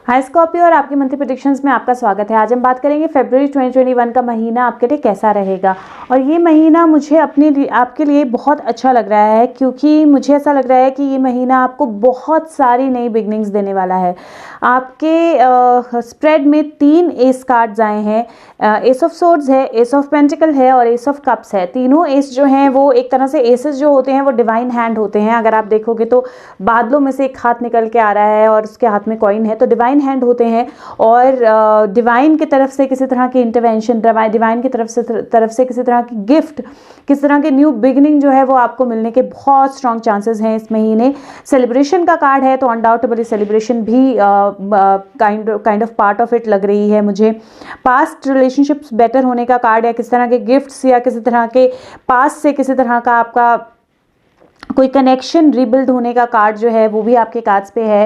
हाय Scorpio और आपकी monthly predictions में आपका स्वागत है। आज हम बात करेंगे फरवरी 2021 का महीना आपके लिए कैसा रहेगा। और ये महीना मुझे आपके लिए बहुत अच्छा लग रहा है, क्योंकि मुझे ऐसा लग रहा है कि ये महीना आपको बहुत सारी नई बिगनिंग्स देने वाला है। आपके स्प्रेड में 3 एस कार्ड्स आए हैं। एस ऑफ सोर्ड्स है, एस ऑफ पेंटिकल है और एस ऑफ कप्स है। तीनों एस जो हैं वो एक तरह से एसेस जो होते हैं वो डिवाइन हैंड होते हैं। अगर आप देखोगे तो बादलों में से एक हाथ निकल के आ रहा है और उसके हाथ में कॉइन है, तो डिवाइन हैंड होते हैं। और डिवाइन की तरफ से किसी तरह की इंटरवेंशन, डिवाइन की तरफ से किसी तरह की गिफ्ट, किसी तरह की न्यू बिगिनिंग जो है वो आपको मिलने के बहुत स्ट्रॉन्ग चांसेस हैं इस महीने। सेलिब्रेशन का कार्ड है तो अनडाउटेबली सेलिब्रेशन भी kind of part of it लग रही है मुझे। पास्ट रिलेशनशिप्स बेटर होने का कार्ड है, किसी तरह के गिफ्ट्स या किसी तरह के पास्ट से किसी तरह का आपका कोई कनेक्शन रीबिल्ड होने का कार्ड जो है वो भी आपके कार्ड्स पे है।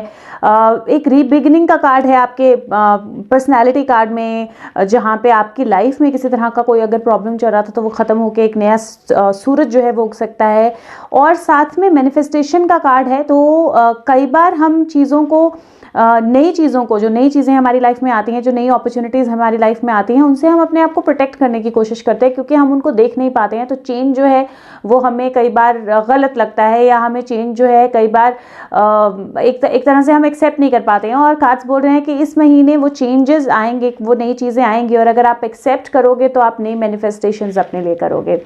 एक रीबिगिनिंग का कार्ड है आपके पर्सनैलिटी कार्ड में, जहाँ पे आपकी लाइफ में किसी तरह का कोई अगर प्रॉब्लम चल रहा था तो वो ख़त्म होके एक नया सूरज जो है वो उग सकता है। और साथ में मैनिफेस्टेशन का कार्ड है। तो कई बार हम चीज़ों को नई चीज़ों को, जो नई चीज़ें हमारी लाइफ में आती हैं, जो नई अपॉर्चुनिटीज़ हमारी लाइफ में आती हैं, उनसे हम अपने आप को प्रोटेक्ट करने की कोशिश करते हैं, क्योंकि हम उनको देख नहीं पाते हैं। तो चेंज जो है वो हमें कई बार गलत लगता है, या हमें चेंज जो है कई बार एक तरह से हम एक्सेप्ट नहीं कर पाते हैं। और कार्ड्स बोल रहे हैं कि इस महीने वो चेंजेस आएंगे, वो नई चीज़ें आएंगी, और अगर आप एक्सेप्ट करोगे तो आप नई मैनिफेस्टेशंस अपने लिए करोगे।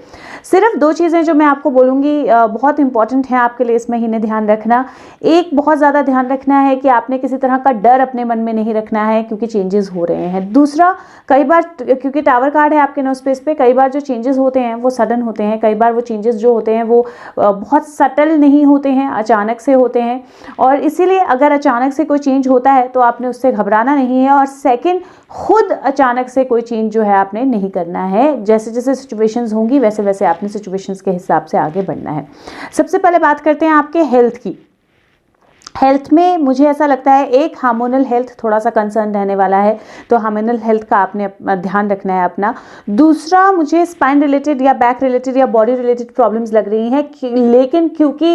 सिर्फ 2 चीज़ें जो मैं आपको बोलूँगी बहुत इंपॉर्टेंट हैं आपके लिए इस महीने ध्यान रखना। एक, बहुत ज़्यादा ध्यान रखना है कि आपने किसी तरह का डर अपने मन में नहीं रखना है, क्योंकि चेंजेस हो रहे हैं। दूसरा, कई बार क्योंकि टावर कार्ड है आपके नो स्पेस पे, कई बार जो चेंजेस होते हैं वो सडन होते हैं। कई बार वो चेंजेस जो होते हैं वो बहुत सटल नहीं होते हैं, अचानक से होते हैं। और इसीलिए अगर अचानक से कोई चेंज होता है तो आपने उससे घबराना नहीं है। और सेकंड, खुद अचानक से कोई चेंज जो है आपने नहीं करना है। जैसे जैसे सिचुएशंस होंगी वैसे वैसे आपने सिचुएशंस के हिसाब से आगे बढ़ना है। सबसे पहले बात करते हैं आपके हेल्थ की। हेल्थ में मुझे ऐसा लगता है एक हार्मोनल हेल्थ थोड़ा सा कंसर्न रहने वाला है, तो हार्मोनल हेल्थ का आपने ध्यान रखना है अपना। दूसरा, मुझे स्पाइन रिलेटेड या बैक रिलेटेड या बॉडी रिलेटेड प्रॉब्लम्स लग रही हैं, लेकिन क्योंकि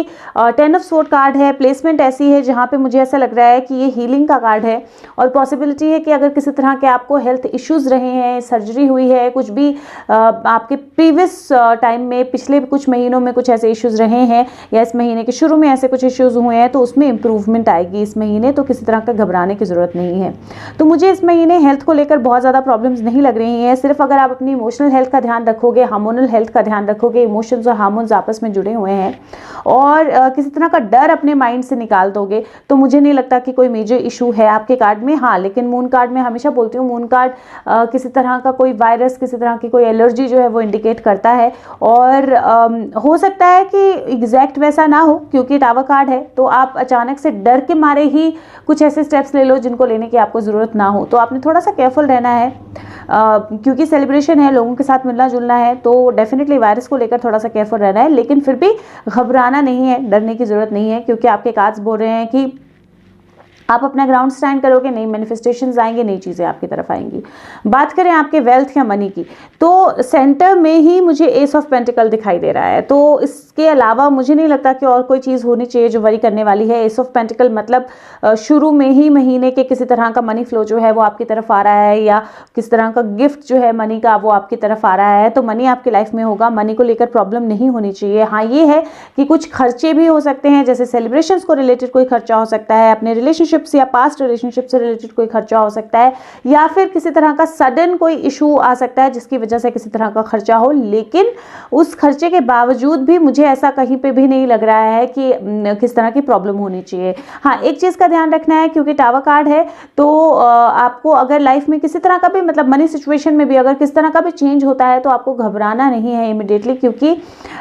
10 ऑफ सोर्ड कार्ड है, प्लेसमेंट ऐसी है जहाँ पे मुझे ऐसा लग रहा है कि ये हीलिंग का कार्ड है। और पॉसिबिलिटी है कि अगर किसी तरह के आपको हेल्थ इश्यूज रहे हैं, सर्जरी हुई है, कुछ भी आपके प्रीवियस टाइम में, पिछले कुछ महीनों में कुछ ऐसे इश्यूज रहे हैं, या इस महीने के शुरू में ऐसे कुछ इश्यूज हुए हैं, तो उसमें इंप्रूवमेंट आएगी इस महीने। तो किसी तरह का घबराने की जरूरत नहीं है। तो मुझे इस महीने हेल्थ को लेकर बहुत ज़्यादा प्रॉब्लम्स नहीं लग रही हैं। सिर्फ अगर आप अपनी इमोशनल हेल्थ का ध्यान रखोगे, हार्मोनल हेल्थ का ध्यान रखोगे, इमोशंस और हार्मोन्स आपस में जुड़े हुए हैं, और किसी तरह का डर अपने माइंड से निकाल दोगे, तो मुझे नहीं लगता कि कोई मेजर इशू है आपके कार्ड में। हाँ, लेकिन मून कार्ड में हमेशा बोलती हूँ, मून कार्ड किसी तरह का कोई वायरस, किसी तरह की कोई एलर्जी जो है वो इंडिकेट करता है। और हो सकता है कि एग्जैक्ट वैसा ना हो, क्योंकि टावर कार्ड है, तो आप अचानक से डर के मारे ही कुछ ऐसे स्टेप्स ले लो जिनको लेने की आपको ज़रूरत ना हो। तो आपने थोड़ा सा केयरफुल रहना है, क्योंकि सेलिब्रेशन है, लोगों के साथ मिलना जुलना है, तो डेफिनेटली वायरस को लेकर थोड़ा सा केयरफुल रहना है। लेकिन फिर भी घबराना नहीं है, डरने की ज़रूरत नहीं है, क्योंकि आपके कार्ड्स बोल रहे हैं कि आप अपना ग्राउंड स्टैंड करोगे, नई मैनिफेस्टेशंस आएंगे, नई चीज़ें आपकी तरफ आएंगी। बात करें आपके वेल्थ या मनी की, तो सेंटर में ही मुझे एस ऑफ पेंटिकल दिखाई दे रहा है। तो इसके अलावा मुझे नहीं लगता कि और कोई चीज़ होनी चाहिए जो वरी करने वाली है। एस ऑफ पेंटिकल मतलब शुरू में ही महीने के किसी तरह का मनी फ्लो जो है वो आपकी तरफ आ रहा है, या किस तरह का गिफ्ट जो है मनी का वो आपकी तरफ आ रहा है। तो मनी आपकी लाइफ में होगा, मनी को लेकर प्रॉब्लम नहीं होनी चाहिए। हाँ, ये है कि कुछ खर्चे भी हो सकते हैं, जैसे सेलिब्रेशंस को रिलेटेड कोई खर्चा हो सकता है, अपने रिलेशनशिप या पास्ट रिलेशनशिप से रिलेटेड कोई खर्चा हो सकता है, या फिर किसी तरह का सडन कोई इशू आ सकता है जिसकी वजह से किसी तरह का खर्चा हो। लेकिन उस खर्चे के बावजूद भी मुझे ऐसा कहीं पे भी नहीं लग रहा है कि किस तरह की प्रॉब्लम होनी चाहिए। हाँ, एक चीज़ का ध्यान रखना है, क्योंकि टावर कार्ड है, तो आपको अगर लाइफ में किसी तरह का भी, मतलब मनी सिचुएशन में भी अगर किस तरह का भी चेंज होता है तो आपको घबराना नहीं है इमिडिएटली, क्योंकि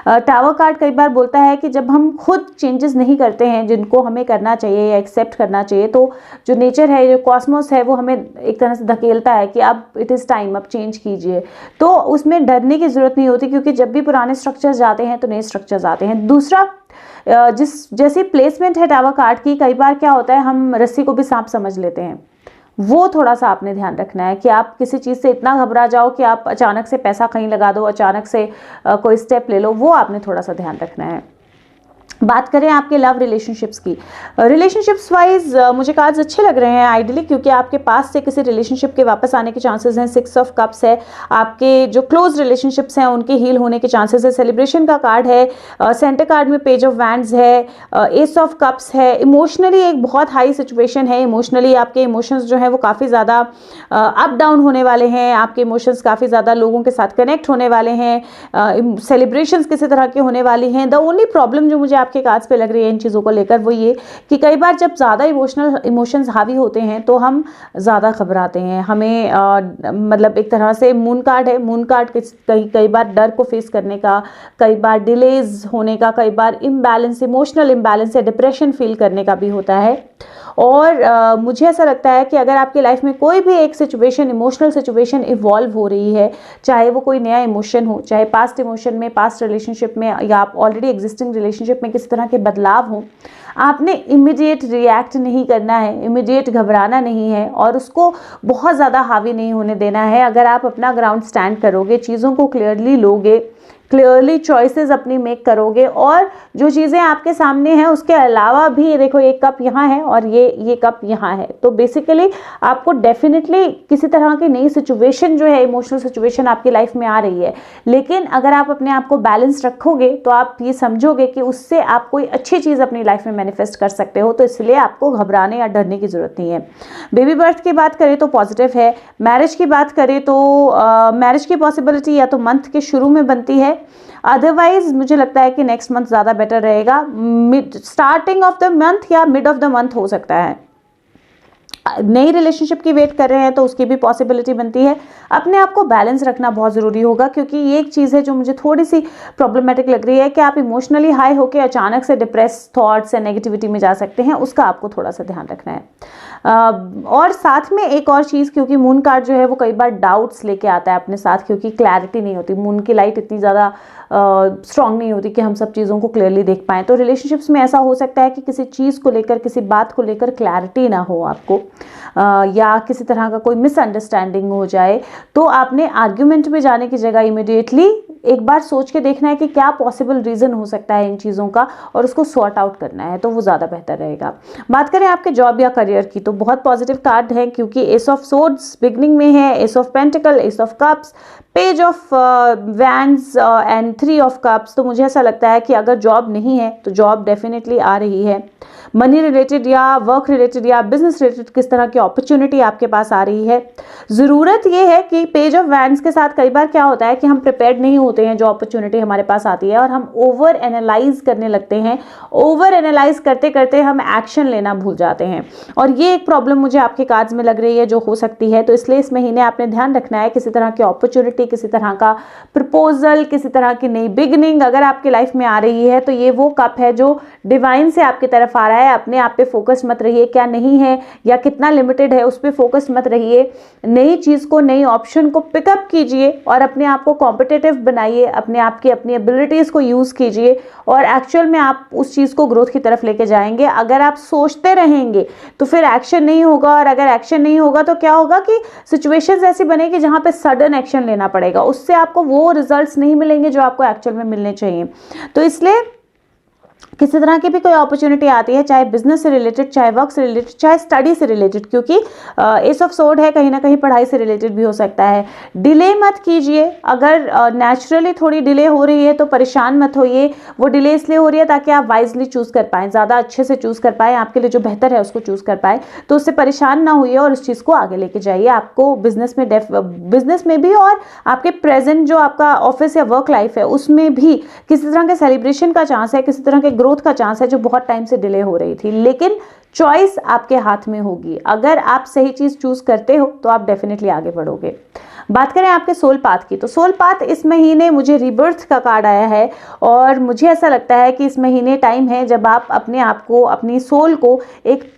टावर कार्ड कई बार बोलता है कि जब हम खुद चेंजेस नहीं करते हैं जिनको हमें करना चाहिए या एक्सेप्ट करना चाहिए, तो जो नेचर है, जो कॉस्मोस है, वो हमें एक तरह से धकेलता है कि अब इट इज़ टाइम, अब चेंज कीजिए। तो उसमें डरने की ज़रूरत नहीं होती, क्योंकि जब भी पुराने स्ट्रक्चर्स जाते हैं तो नए स्ट्रक्चर्स आते हैं। दूसरा, जैसी प्लेसमेंट है टावर कार्ड की, कई बार क्या होता है हम रस्सी को भी सांप समझ लेते हैं। वो थोड़ा सा आपने ध्यान रखना है कि आप किसी चीज़ से इतना घबरा जाओ कि आप अचानक से पैसा कहीं लगा दो, अचानक से कोई स्टेप ले लो, वो आपने थोड़ा सा ध्यान रखना है। बात करें आपके लव रिलेशनशिप्स की, रिलेशनशिप्स वाइज मुझे कार्ड्स अच्छे लग रहे हैं आइडियली, क्योंकि आपके पास से किसी रिलेशनशिप के वापस आने के चांसेस हैं। 6 ऑफ कप्स है, आपके जो क्लोज रिलेशनशिप्स हैं उनके हील होने के चांसेस है। सेलिब्रेशन का कार्ड है, सेंटर कार्ड में पेज ऑफ वैंड्स है, एस ऑफ कप्स है। इमोशनली एक बहुत हाई सिचुएशन है, इमोशनली आपके इमोशंस जो है वो काफ़ी ज़्यादा अप डाउन होने वाले हैं, आपके इमोशंस काफ़ी ज़्यादा लोगों के साथ कनेक्ट होने वाले हैं, सेलिब्रेशंस किसी तरह के होने वाली हैं। द ओनली प्रॉब्लम जो मुझे आपके कार्ड्स पे लग रही है इन चीज़ों को लेकर वो ये कि कई बार जब ज़्यादा इमोशंस हावी होते हैं तो हम ज़्यादा घबराते हैं। हमें मतलब एक तरह से मून कार्ड है, मून कार्ड कई बार डर को फेस करने का, कई बार डिलेज होने का, कई बार इम्बैलेंस, इमोशनल इम्बैलेंस या डिप्रेशन फील करने का भी होता है। और मुझे ऐसा लगता है कि अगर आपकी लाइफ में कोई भी एक सिचुएशन, इमोशनल सिचुएशन इवॉल्व हो रही है, चाहे वो कोई नया इमोशन हो, चाहे पास्ट इमोशन में, पास्ट रिलेशनशिप में या आप ऑलरेडी एग्जिस्टिंग रिलेशनशिप में किसी तरह के बदलाव हो, आपने इमीडिएट रिएक्ट नहीं करना है, इमीडिएट घबराना नहीं है और उसको बहुत ज़्यादा हावी नहीं होने देना है। अगर आप अपना ग्राउंड स्टैंड करोगे, चीज़ों को क्लियरली लोगे, क्लियरली चॉइसेस अपनी मेक करोगे और जो चीज़ें आपके सामने हैं उसके अलावा भी, देखो एक कप यहाँ है और ये कप यहाँ है, तो बेसिकली आपको डेफिनेटली किसी तरह की नई सिचुएशन जो है, इमोशनल सिचुएशन आपकी लाइफ में आ रही है, लेकिन अगर आप अपने आप को बैलेंस रखोगे तो आप ये समझोगे कि उससे आप कोई अच्छी चीज़ अपनी लाइफ में मैनिफेस्ट कर सकते हो, तो इसलिए आपको घबराने या डरने की ज़रूरत नहीं है। बेबी बर्थ की बात करें तो पॉजिटिव है। मैरिज की बात करें तो मैरिज की पॉसिबिलिटी या तो मंथ के शुरू में बनती है, अदरवाइज मुझे लगता है कि नेक्स्ट मंथ ज़्यादा बेटर रहेगा। स्टार्टिंग ऑफ द मंथ या मिड ऑफ द मंथ हो सकता है। नई रिलेशनशिप की वेट कर रहे हैं तो उसकी भी पॉसिबिलिटी बनती है। अपने आप को बैलेंस रखना बहुत ज़रूरी होगा, क्योंकि ये एक चीज़ है जो मुझे थोड़ी सी प्रॉब्लमेटिक लग रही है कि आप इमोशनली हाई होकर अचानक से डिप्रेस थॉट्स या नेगेटिविटी में जा सकते हैं, उसका आपको थोड़ा सा ध्यान रखना है। और साथ में एक और चीज़, क्योंकि मून कार्ड जो है वो कई बार डाउट्स लेके आता है अपने साथ, क्योंकि क्लैरिटी नहीं होती, मून की लाइट इतनी ज़्यादा स्ट्रांग नहीं होती कि हम सब चीज़ों को क्लियरली देख पाएँ। तो रिलेशनशिप्स में ऐसा हो सकता है कि किसी चीज़ को लेकर, किसी बात को लेकर क्लैरिटी ना हो आपको, या किसी तरह का कोई मिसअंडरस्टैंडिंग हो जाए, तो आपने आर्ग्यूमेंट में जाने की जगह इमीडिएटली एक बार सोच के देखना है कि क्या पॉसिबल रीज़न हो सकता है इन चीज़ों का और उसको सॉर्ट आउट करना है, तो वो ज़्यादा बेहतर रहेगा। बात करें आपके जॉब या करियर की तो बहुत पॉजिटिव कार्ड है, क्योंकि एस ऑफ सोर्ड्स बिगनिंग में है, S of pentacle, S of cups, page of wands and 3 of cups. तो मुझे ऐसा लगता है कि अगर जॉब नहीं है तो जॉब डेफिनेटली आ रही है। मनी रिलेटेड या वर्क रिलेटेड या बिजनेस रिलेटेड किस तरह की अपॉर्चुनिटी आपके पास आ रही है। ज़रूरत ये है कि पेज ऑफ वैंड्स के साथ कई बार क्या होता है कि हम प्रिपेयर्ड नहीं होते हैं, जो अपॉर्चुनिटी हमारे पास आती है और हम ओवर एनालाइज करने लगते हैं। ओवर एनालाइज करते करते हम एक्शन लेना भूल जाते हैं और ये एक प्रॉब्लम मुझे आपके कार्ड्स में लग रही है जो हो सकती है। तो इसलिए इस महीने आपने ध्यान रखना है, किसी तरह की अपॉर्चुनिटी, किसी तरह का प्रपोजल, किसी तरह की नई बिगनिंग अगर आपके लाइफ में आ रही है तो ये वो कप है जो डिवाइन से आपकी तरफ आ रहा है। अपने आप पे फोकस मत रहिए, क्या नहीं है या कितना लिमिटेड है उस पे फोकस मत रहिए। नई चीज को, नई ऑप्शन को पिकअप कीजिए और अपने आप को कॉम्पिटिटिव बनाइए, अपने आप की अपनी एबिलिटीज को यूज कीजिए और एक्चुअल में आप उस चीज को ग्रोथ की तरफ लेके जाएंगे। अगर आप सोचते रहेंगे तो फिर एक्शन नहीं होगा, और अगर एक्शन नहीं होगा तो क्या होगा कि सिचुएशंस ऐसी बनेगी जहां पे सडन एक्शन लेना पड़ेगा, उससे आपको वो रिजल्ट्स नहीं मिलेंगे जो आपको एक्चुअल में मिलने चाहिए। तो इसलिए किसी तरह की भी कोई अपॉर्चुनिटी आती है, चाहे बिजनेस से रिलेटेड, चाहे वर्क से रिलेटेड, चाहे स्टडी से रिलेटेड, क्योंकि एस ऑफ सोर्ड है, कहीं ना कहीं पढ़ाई से रिलेटेड भी हो सकता है। डिले मत कीजिए। अगर नेचुरली थोड़ी डिले हो रही है तो परेशान मत होइए। वो डिले इसलिए हो रही है ताकि आप वाइजली चूज कर पाएँ, ज़्यादा अच्छे से चूज कर पाएँ, आपके लिए जो बेहतर है उसको चूज कर पाएँ। तो उससे परेशान ना होइए और उस चीज़ को आगे लेके जाइए। आपको बिजनेस में भी और आपके प्रेजेंट जो आपका ऑफिस या वर्क लाइफ है उसमें भी किसी तरह के सेलिब्रेशन का चांस है, किसी तरह के ग्रोथ का चांस है जो बहुत टाइम से डिले हो रही थी, लेकिन चॉइस आपके हाथ में होगी। अगर आप सही चीज चूज करते हो तो आप डेफिनेटली आगे बढ़ोगे। बात करें आपके सोल पाथ की तो सोल पाथ इस महीने मुझे रीबर्थ का कार्ड आया है और मुझे ऐसा लगता है कि इस महीने टाइम है जब आप अपने आप को, अपनी सोल को एक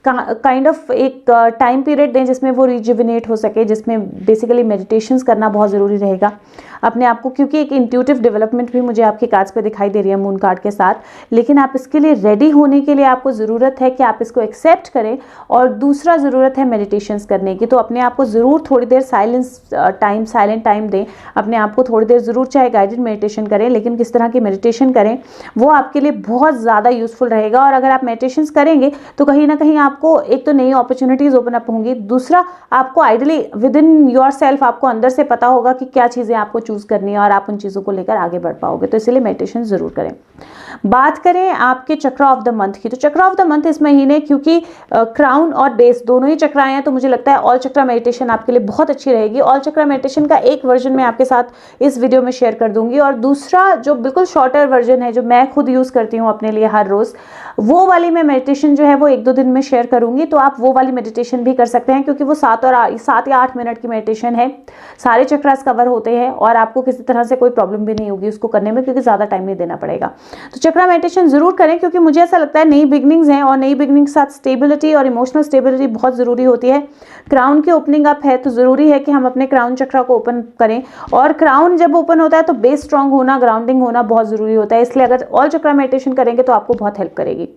काइंड ऑफ एक टाइम पीरियड दें जिसमें वो रिजुविनेट हो सके, जिसमें बेसिकली मेडिटेशंस करना बहुत ज़रूरी रहेगा अपने आप को, क्योंकि एक इंट्यूटिव डेवलपमेंट भी मुझे आपके कार्ड्स पे दिखाई दे रही है मून कार्ड के साथ। लेकिन आप इसके लिए रेडी होने के लिए आपको ज़रूरत है कि आप इसको एक्सेप्ट करें, और दूसरा ज़रूरत है मेडिटेशंस करने की। तो अपने आप को ज़रूर थोड़ी देर साइलेंट टाइम दें अपने आप को, थोड़ी देर ज़रूर, चाहे गाइडेड मेडिटेशन करें, लेकिन किस तरह की मेडिटेशन करें वो आपके लिए बहुत ज़्यादा यूजफुल रहेगा। और अगर आप मेडिटेशंस करेंगे तो कहीं ना कहीं आपको एक तो नई अपॉर्चुनिटीज़ ओपन अप होंगी, दूसरा आपको ideally with in your self आपको अंदर से पता होगा कि क्या चीज़ें आपको चूज़ करनी है और आप उन चीज़ों को लेकर आगे बढ़ पाओगे। तो इसलिए मेडिटेशन ज़रूर करें। बात करें आपके चक्र ऑफ द मंथ की, तो चक्र ऑफ द मंथ इस महीने, क्योंकि क्राउन और बेस दोनों ही चक्र आए हैं, तो मुझे लगता है ऑल चक्र मेडिटेशन आपके लिए बहुत अच्छी रहेगी। ऑल चक्र मेडिटेशन का एक वर्जन मैं आपके साथ इस वीडियो में शेयर कर दूंगी, और दूसरा जो बिल्कुल शॉर्टर वर्जन है जो मैं खुद यूज़ करती हूँ अपने लिए हर रोज़, वो वाली मैं मेडिटेशन जो है वो 1-2 दिन में शेयर करूंगी। तो आप वो वाली मेडिटेशन भी कर सकते हैं, क्योंकि वो 7 या 8 मिनट की मेडिटेशन है, सारे चक्रास कवर होते हैं और आपको किसी तरह से कोई प्रॉब्लम भी नहीं होगी उसको करने में, क्योंकि ज़्यादा टाइम नहीं देना पड़ेगा। तो चक्रा मेडिटेशन जरूर करें, क्योंकि मुझे ऐसा लगता है नई बिगनिंग्स हैं और नई बिगनिंग के साथ स्टेबिलिटी और इमोशनल स्टेबिलिटी बहुत ज़रूरी होती है। क्राउन की ओपनिंग अप है तो ज़रूरी है कि हम अपने क्राउन चक्रा को ओपन करें, और क्राउन जब ओपन होता है तो बेस स्ट्रांग होना, ग्राउंडिंग होना बहुत ज़रूरी होता है। इसलिए अगर ऑल चक्रा मेडिटेशन करेंगे तो आपको बहुत हेल्प करेगी।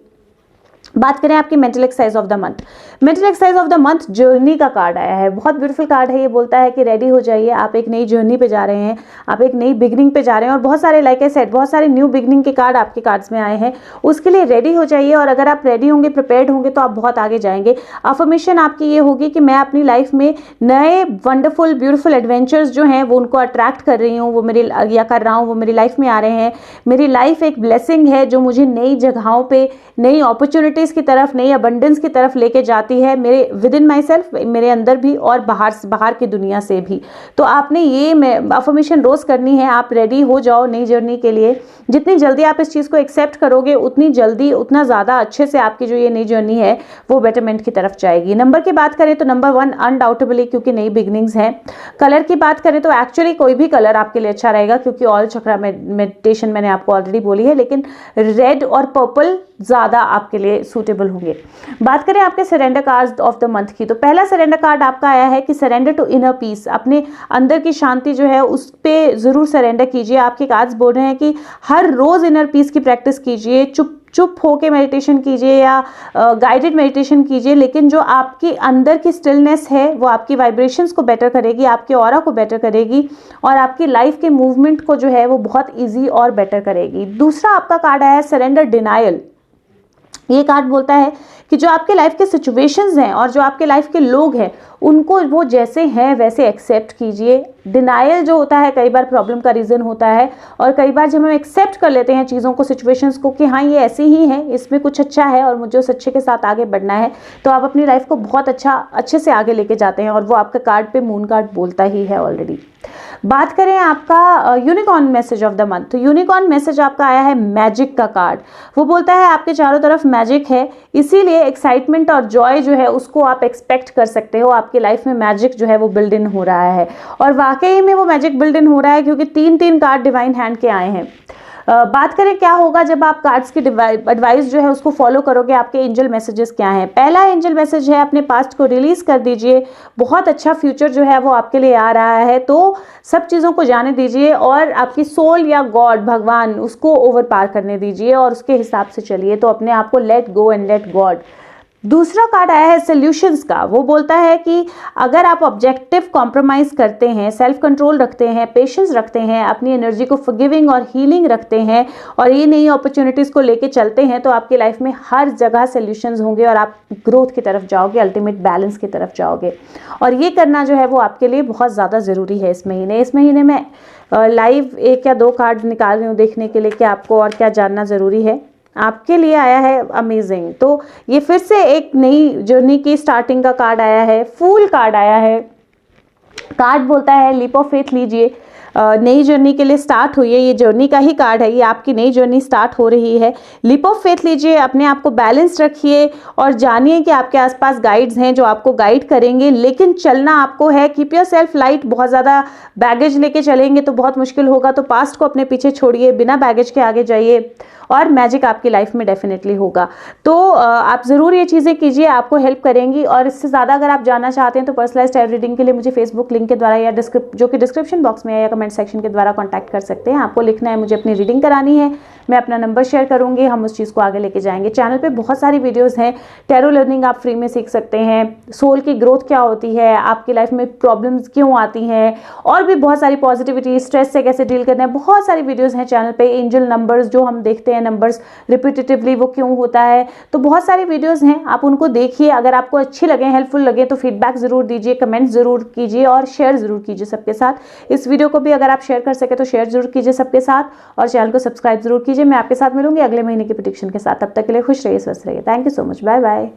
बात करें आपकी mental exercise of the month. Mental exercise of the month journey का कार्ड आया है, बहुत ब्यूटीफुल कार्ड है। ये बोलता है कि रेडी हो जाइए, आप एक नई जर्नी पे जा रहे हैं, आप एक नई बिगनिंग पे जा रहे हैं, और बहुत सारे लाइक आई सेड बहुत सारे न्यू बिगनिंग के कार्ड आपके कार्ड्स में आए हैं। उसके लिए रेडी हो जाइए, और अगर आप रेडी होंगे, प्रिपेयर्ड होंगे, तो आप बहुत आगे जाएंगे। अफर्मेशन आपकी ये होगी कि मैं अपनी लाइफ में नए वंडरफुल ब्यूटीफुल एडवेंचर्स जो हैं वो उनको अट्रैक्ट कर रही हूँ, वो मेरी या कर रहा हूँ, वो मेरी लाइफ में आ रहे हैं। मेरी लाइफ एक ब्लेसिंग है जो मुझे नई जगहों पे, नई अपॉर्चुनिटीज़ की तरफ, नई अबंडेंस की तरफ लेके जाती है, मेरे विद इन माई सेल्फ, मेरे अंदर भी और बाहर की दुनिया से भी। तो आपने ये अफर्मेशन रोज करनी है। आप रेडी हो जाओ नई जर्नी के लिए। जितनी जल्दी आप इस चीज़ को एक्सेप्ट करोगे उतनी जल्दी, उतना ज़्यादा अच्छे से आपकी जो ये नई जर्नी है वो बेटरमेंट की तरफ जाएगी। नंबर की बात करें तो नंबर 1 अनडाउटेबली, क्योंकि नई बिगनिंग्स हैं। कलर की बात करें तो एक्चुअली कोई भी कलर आपके लिए अच्छा रहेगा, क्योंकि ऑल चक्रा मेडिटेशन मैंने आपको ऑलरेडी बोली है, लेकिन रेड और पर्पल ज़्यादा आपके लिए सूटेबल होंगे। बात करें आपके surrender card of the month की, तो पहला सरेंडर कार्ड आपका आया है कि सरेंडर टू इनर पीस। अपने अंदर की शांति जो है उस पे ज़रूर सरेंडर कीजिए। आपके कार्ड्स बोल रहे हैं कि हर रोज़ इनर पीस की प्रैक्टिस कीजिए, चुप होके मेडिटेशन कीजिए या गाइडेड मेडिटेशन कीजिए, लेकिन जो आपकी अंदर की स्टिलनेस है वो आपकी वाइब्रेशंस को बेटर करेगी, आपके ऑरा को बेटर करेगी, और आपकी लाइफ के मूवमेंट को जो है वो बहुत ईजी और बेटर करेगी। दूसरा आपका कार्ड आया है सरेंडर डिनायल। ये कार्ड बोलता है कि जो आपके लाइफ के सिचुएशंस हैं और जो आपके लाइफ के लोग हैं उनको वो जैसे हैं वैसे एक्सेप्ट कीजिए। डिनायल जो होता है कई बार प्रॉब्लम का रीज़न होता है, और कई बार जब हम एक्सेप्ट कर लेते हैं चीज़ों को, सिचुएशंस को, कि हाँ ये ऐसी ही है, इसमें कुछ अच्छा है और मुझे उस अच्छे के साथ आगे बढ़ना है, तो आप अपनी लाइफ को बहुत अच्छे से आगे लेके जाते हैं, और वो आपका कार्ड पे मून कार्ड बोलता ही है ऑलरेडी। बात करें आपका unicorn message of the month, तो यूनिकॉर्न मैसेज आपका आया है मैजिक का कार्ड। वो बोलता है आपके चारों तरफ मैजिक है, इसीलिए एक्साइटमेंट और जॉय जो है उसको आप एक्सपेक्ट कर सकते हो। आपकी लाइफ में मैजिक जो है वो बिल्ड इन हो रहा है, और वाकई में वो मैजिक बिल्ड इन हो रहा है, क्योंकि 3 कार्ड डिवाइन हैंड के आए हैं। बात करें क्या होगा जब आप कार्ड्स की एडवाइस जो है उसको फॉलो करोगे, आपके एंजल मैसेजेस क्या हैं। पहला एंजल मैसेज है अपने पास्ट को रिलीज कर दीजिए, बहुत अच्छा फ्यूचर जो है वो आपके लिए आ रहा है, तो सब चीज़ों को जाने दीजिए और आपकी सोल या गॉड, भगवान, उसको ओवर पार करने दीजिए और उसके हिसाब से चलिए। तो अपने आप को let go and let God. दूसरा कार्ड आया है सॉल्यूशंस का। वो बोलता है कि अगर आप ऑब्जेक्टिव कॉम्प्रोमाइज करते हैं, सेल्फ कंट्रोल रखते हैं, पेशेंस रखते हैं, अपनी एनर्जी को फॉरगिविंग और हीलिंग रखते हैं और ये नई अपॉर्चुनिटीज़ को लेके चलते हैं, तो आपकी लाइफ में हर जगह सॉल्यूशंस होंगे और आप ग्रोथ की तरफ जाओगे, अल्टीमेट बैलेंस की तरफ जाओगे। और ये करना जो है वो आपके लिए बहुत ज़्यादा ज़रूरी है इस महीने में लाइव 1 या 2 कार्ड निकाल रही हूँ देखने के लिए कि आपको और क्या जानना ज़रूरी है। आपके लिए आया है अमेजिंग। तो ये फिर से एक नई जर्नी की स्टार्टिंग का कार्ड आया है, फूल कार्ड आया है। कार्ड बोलता है लीप ऑफ फेथ लीजिए, नई जर्नी के लिए स्टार्ट हुई है। ये जर्नी का ही कार्ड है, ये आपकी नई जर्नी स्टार्ट हो रही है। लीप ऑफ फेथ लीजिए, अपने आप को बैलेंस रखिए और जानिए कि आपके आसपास गाइड्स हैं जो आपको गाइड करेंगे, लेकिन चलना आपको है। Keep your self light. बहुत ज़्यादा बैगेज लेके चलेंगे तो बहुत मुश्किल होगा, तो पास्ट को अपने पीछे छोड़िए, बिना बैगेज के आगे जाइए और मैजिक आपकी लाइफ में डेफिनेटली होगा। तो आप ज़रूर ये चीज़ें कीजिए, आपको हेल्प करेंगी। और इससे ज़्यादा अगर आप जानना चाहते हैं तो पर्सनलाइज्ड टैरो रीडिंग के लिए मुझे फेसबुक लिंक के द्वारा या जो कि डिस्क्रिप्शन बॉक्स में है या कमेंट सेक्शन के द्वारा कॉन्टैक्ट कर सकते हैं। आपको लिखना है मुझे अपनी रीडिंग करानी है, मैं अपना नंबर शेयर करूंगी, हम उस चीज़ को आगे लेके जाएंगे। चैनल पे बहुत सारी वीडियोस हैं, टैरो लर्निंग आप फ्री में सीख सकते हैं, सोल की ग्रोथ क्या होती है, आपकी लाइफ में प्रॉब्लम्स क्यों आती हैं, और भी बहुत सारी पॉजिटिविटी, स्ट्रेस से कैसे डील करना है, बहुत सारी वीडियोस हैं चैनल पे। एंजल नंबर्स जो हम देखते हैं, नंबर्स रिपीटेटिवली वो क्यों होता है, तो बहुत सारी वीडियोस हैं, आप उनको देखिए। अगर आपको अच्छी लगे, हेल्पफुल लगे तो फीडबैक ज़रूर दीजिए, कमेंट ज़रूर कीजिए और शेयर ज़रूर कीजिए सबके साथ। इस वीडियो को भी अगर आप शेयर कर सके तो शेयर जरूर कीजिए सबके साथ और चैनल को सब्सक्राइब जरूर कीजिए। मैं आपके साथ मिलूंगी अगले महीने की प्रेडिक्शन के साथ। तब तक के लिए खुश रहिए, स्वस्थ रहिए। Thank you so much, bye bye.